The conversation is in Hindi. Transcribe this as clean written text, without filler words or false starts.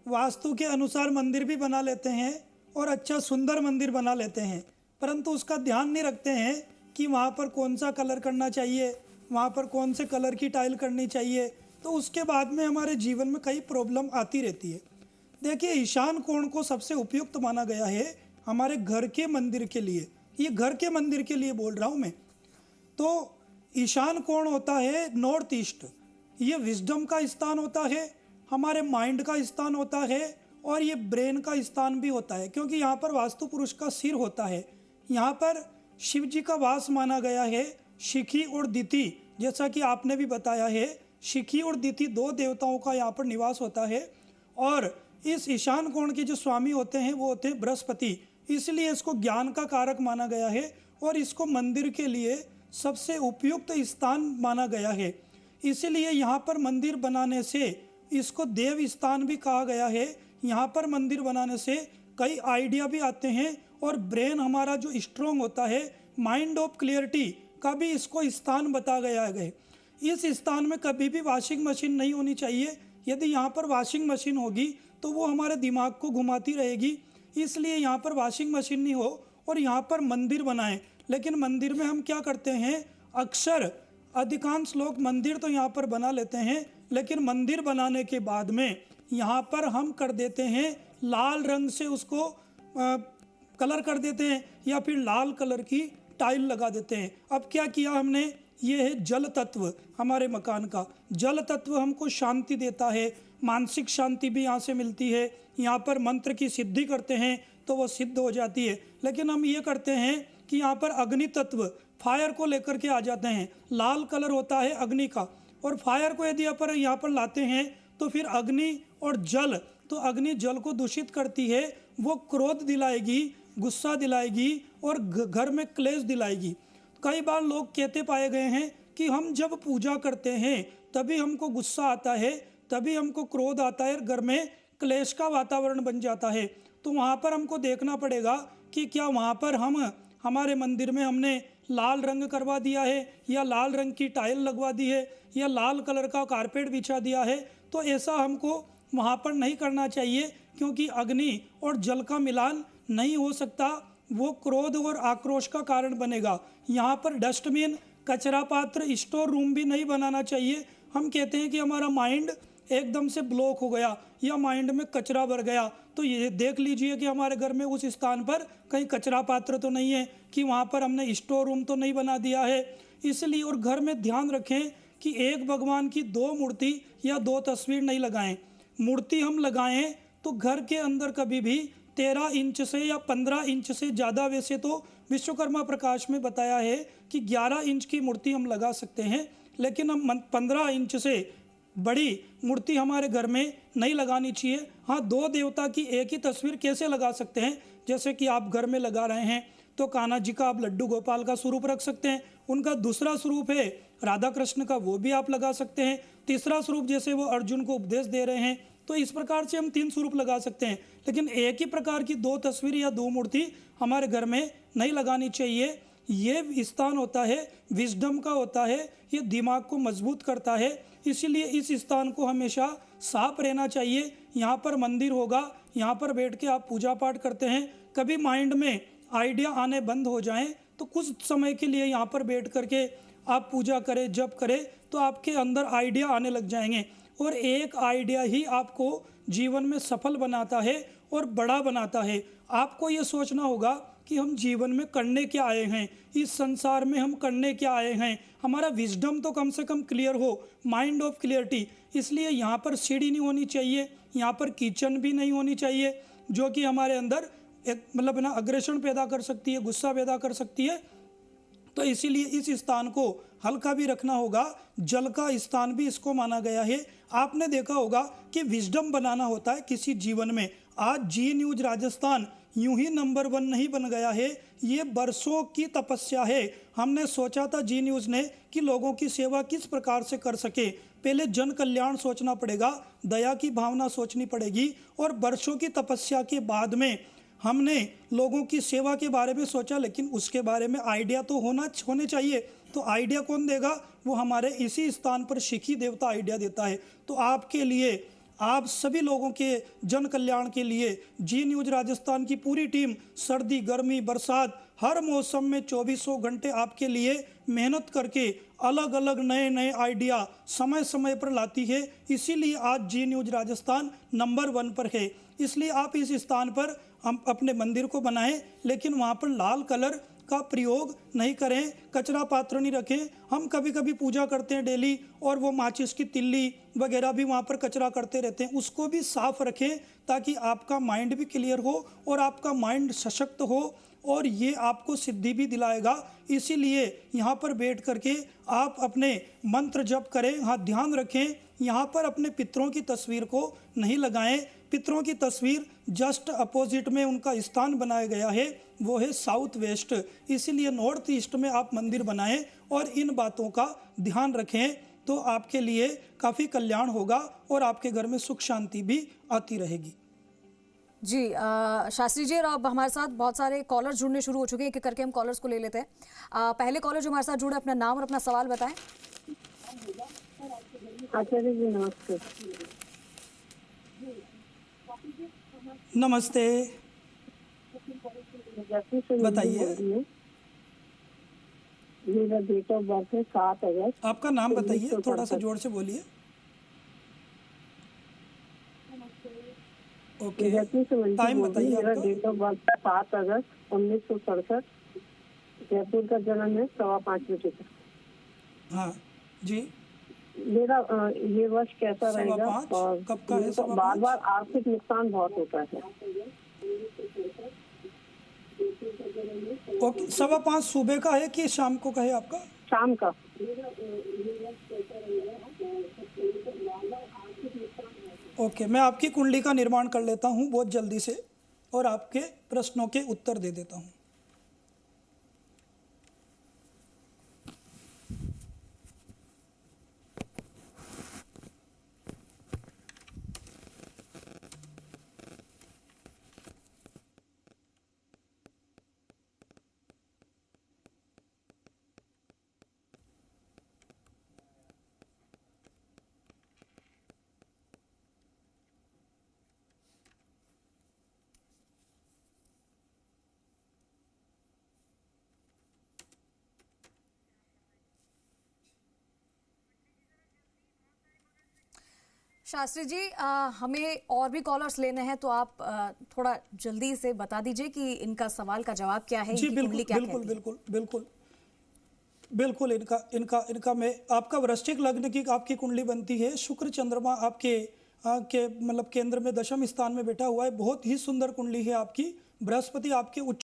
वास्तु के अनुसार मंदिर भी बना लेते हैं और अच्छा सुंदर मंदिर बना लेते हैं, परंतु उसका ध्यान नहीं रखते हैं कि वहाँ पर कौन सा कलर करना चाहिए, वहाँ पर कौन से कलर की टाइल करनी चाहिए। तो उसके बाद में हमारे जीवन में कई प्रॉब्लम आती रहती है। देखिए, ईशान कोण को सबसे उपयुक्त माना गया है हमारे घर के मंदिर के लिए। ये घर के मंदिर के लिए बोल रहा हूँ मैं। तो ईशान कोण होता है नॉर्थ ईस्ट। ये विजडम का स्थान होता है, हमारे माइंड का स्थान होता है और ये ब्रेन का स्थान भी होता है, क्योंकि यहाँ पर वास्तु पुरुष का सिर होता है। यहाँ पर शिव जी का वास माना गया है। शिखी और दिति, जैसा कि आपने भी बताया है, शिखी और दिति दो देवताओं का यहाँ पर निवास होता है। और इस ईशान कोण के जो स्वामी होते हैं वो होते हैं बृहस्पति, इसलिए इसको ज्ञान का कारक माना गया है और इसको मंदिर के लिए सबसे उपयुक्त स्थान माना गया है। इसीलिए यहाँ पर मंदिर बनाने से इसको देव स्थान भी कहा गया है। यहाँ पर मंदिर बनाने से कई आइडिया भी आते हैं और ब्रेन हमारा जो स्ट्रोंग होता है, माइंड ऑफ क्लियरिटी का भी इसको स्थान बता गया है। इस स्थान में कभी भी वॉशिंग मशीन नहीं होनी चाहिए। यदि यहाँ पर वॉशिंग मशीन होगी तो वो हमारे दिमाग को घुमाती रहेगी, इसलिए यहाँ पर वॉशिंग मशीन नहीं हो और यहाँ पर मंदिर बनाएं। लेकिन मंदिर में हम क्या करते हैं, अक्सर अधिकांश लोग मंदिर तो यहाँ पर बना लेते हैं, लेकिन मंदिर बनाने के बाद में यहाँ पर हम कर देते हैं लाल रंग से उसको कलर कर देते हैं या फिर लाल कलर की टाइल लगा देते हैं। अब क्या किया हमने, ये है जल तत्व हमारे मकान का। जल तत्व हमको शांति देता है, मानसिक शांति भी यहाँ से मिलती है। यहाँ पर मंत्र की सिद्धि करते हैं तो वो सिद्ध हो जाती है। लेकिन हम ये करते हैं कि यहाँ पर अग्नि तत्व फायर को लेकर के आ जाते हैं। लाल कलर होता है अग्नि का, और फायर को यदि यहाँ पर लाते हैं तो फिर अग्नि और जल, तो अग्नि जल को दूषित करती है, वो क्रोध दिलाएगी, गुस्सा दिलाएगी और घर में क्लेश दिलाएगी। कई बार लोग कहते पाए गए हैं कि हम जब पूजा करते हैं तभी हमको गुस्सा आता है, तभी हमको क्रोध आता है, घर में क्लेश का वातावरण बन जाता है। तो वहाँ पर हमको देखना पड़ेगा कि क्या वहाँ पर हमारे मंदिर में हमने लाल रंग करवा दिया है या लाल रंग की टाइल लगवा दी है या लाल कलर का कारपेट बिछा दिया है। तो ऐसा हमको वहाँ पर नहीं करना चाहिए, क्योंकि अग्नि और जल का मिलान नहीं हो सकता, वो क्रोध और आक्रोश का कारण बनेगा। यहाँ पर डस्टबिन, कचरा पात्र, स्टोर रूम भी नहीं बनाना चाहिए। हम कहते हैं कि हमारा माइंड एकदम से ब्लॉक हो गया या माइंड में कचरा भर गया, तो ये देख लीजिए कि हमारे घर में उस स्थान पर कहीं कचरा पात्र तो नहीं है, कि वहाँ पर हमने स्टोर रूम तो नहीं बना दिया है। इसलिए और घर में ध्यान रखें कि एक भगवान की दो मूर्ति या दो तस्वीर नहीं लगाएं। मूर्ति हम लगाएं तो घर के अंदर कभी भी 13 इंच से या 15 इंच से ज़्यादा, वैसे तो विश्वकर्मा प्रकाश में बताया है कि 11 इंच की मूर्ति हम लगा सकते हैं, लेकिन हम 15 इंच से बड़ी मूर्ति हमारे घर में नहीं लगानी चाहिए। हाँ, दो देवता की एक ही तस्वीर कैसे लगा सकते हैं, जैसे कि आप घर में लगा रहे हैं तो कान्हा जी का आप लड्डू गोपाल का स्वरूप रख सकते हैं, उनका दूसरा स्वरूप है राधा कृष्ण का, वो भी आप लगा सकते हैं। तीसरा स्वरूप जैसे वो अर्जुन को उपदेश दे रहे हैं, तो इस प्रकार से हम 3 स्वरूप लगा सकते हैं। लेकिन एक ही प्रकार की 2 तस्वीर या 2 मूर्ति हमारे घर में नहीं लगानी चाहिए। ये स्थान होता है विजडम का होता है, ये दिमाग को मजबूत करता है, इसीलिए इस स्थान को हमेशा साफ रहना चाहिए। यहाँ पर मंदिर होगा, यहाँ पर बैठ के आप पूजा पाठ करते हैं, कभी माइंड में आइडिया आने बंद हो जाएं तो कुछ समय के लिए यहाँ पर बैठ करके आप पूजा करें, जप करें, तो आपके अंदर आइडिया आने लग जाएंगे। और एक आइडिया ही आपको जीवन में सफल बनाता है और बड़ा बनाता है। आपको ये सोचना होगा कि हम जीवन में करने क्या आए हैं, इस संसार में हम करने क्या आए हैं, हमारा विजडम तो कम से कम क्लियर हो, माइंड ऑफ क्लियरिटी। इसलिए यहाँ पर सीढ़ी नहीं होनी चाहिए, यहाँ पर किचन भी नहीं होनी चाहिए, जो कि हमारे अंदर एक मतलब ना अग्रेशन पैदा कर सकती है, गुस्सा पैदा कर सकती है। तो इसीलिए इस स्थान को हल्का भी रखना होगा, जल का स्थान भी इसको माना गया है। आपने देखा होगा कि विजडम बनाना होता है किसी जीवन में। आज जी न्यूज राजस्थान यूं ही नंबर 1 नहीं बन गया है, ये बरसों की तपस्या है। हमने सोचा था जी न्यूज़ ने कि लोगों की सेवा किस प्रकार से कर सके। पहले जन कल्याण सोचना पड़ेगा, दया की भावना सोचनी पड़ेगी, और बरसों की तपस्या के बाद में हमने लोगों की सेवा के बारे में सोचा। लेकिन उसके बारे में आइडिया तो होने चाहिए। तो आइडिया कौन देगा, वो हमारे इसी स्थान पर शिखी देवता आइडिया देता है। तो आपके लिए आप सभी लोगों के जन कल्याण के लिए जी न्यूज़ राजस्थान की पूरी टीम सर्दी, गर्मी, बरसात हर मौसम में 24 घंटे आपके लिए मेहनत करके अलग अलग नए नए आइडिया समय समय पर लाती है। इसीलिए आज जी न्यूज़ राजस्थान नंबर 1 पर है। इसलिए आप इस स्थान पर हम अपने मंदिर को बनाएं, लेकिन वहाँ पर लाल कलर का प्रयोग नहीं करें, कचरा पात्र नहीं रखें। हम कभी कभी पूजा करते हैं डेली और वो माचिस की तिल्ली वगैरह भी वहाँ पर कचरा करते रहते हैं, उसको भी साफ रखें ताकि आपका माइंड भी क्लियर हो और आपका माइंड सशक्त हो और ये आपको सिद्धि भी दिलाएगा। इसीलिए यहाँ पर बैठ करके आप अपने मंत्र जप करें। हाँ, ध्यान रखें, यहाँ पर अपने पितरों की तस्वीर को नहीं लगाएं। पितरों की तस्वीर जस्ट अपोजिट में उनका स्थान बनाया गया है, वो है साउथ वेस्ट। इसीलिए नॉर्थ ईस्ट में आप मंदिर बनाएं और इन बातों का ध्यान रखें, तो आपके लिए काफ़ी कल्याण होगा और आपके घर में सुख शांति भी आती रहेगी। जी शास्त्री जी, और अब हमारे साथ बहुत सारे कॉलर्स जुड़ने शुरू हो चुके हैं। एक एक करके हम कॉलर्स को ले लेते हैं। पहले कॉलर जो हमारे साथ जुड़े, अपना नाम और अपना सवाल बताएं। आचार्य जी नमस्ते। नमस्ते, बताइए। मेरा डेट ऑफ बर्थ है 7 अगस्त। आपका नाम बताइए, थोड़ा सा जोर से बोलिए। ओके, टाइम बताइए। मेरा डेट ऑफ बर्थ 7 अगस्त 1967। जयपुर का जन्म है 5:15 बजे का। हाँ जी, मेरा ये वर्ष कैसा रहेगा? 5:15 और कब का है? बार बार आर्थिक नुकसान बहुत होता है। ओके, 5:15 सुबह का है कि शाम को का है आपका? शाम का। ओके, मैं आपकी कुंडली का निर्माण कर लेता हूँ बहुत जल्दी से और आपके प्रश्नों के उत्तर दे देता हूँ। शास्त्री जी, हमें और भी कॉलर्स लेने हैं, तो आप थोड़ा जल्दी से बता दीजिए कि इनका सवाल का जवाब क्या है। जी इनकी बिल्कुल कुंडली क्या बिल्कुल कहती है? बिल्कुल बिल्कुल बिल्कुल इनका इनका इनका मैं आपका वृश्चिक लग्न की आपकी कुंडली बनती है। शुक्र चंद्रमा आपके के मतलब केंद्र में दशम स्थान में बैठा हुआ है। बहुत ही सुंदर कुंडली है आपकी। बृहस्पति आपके उच्च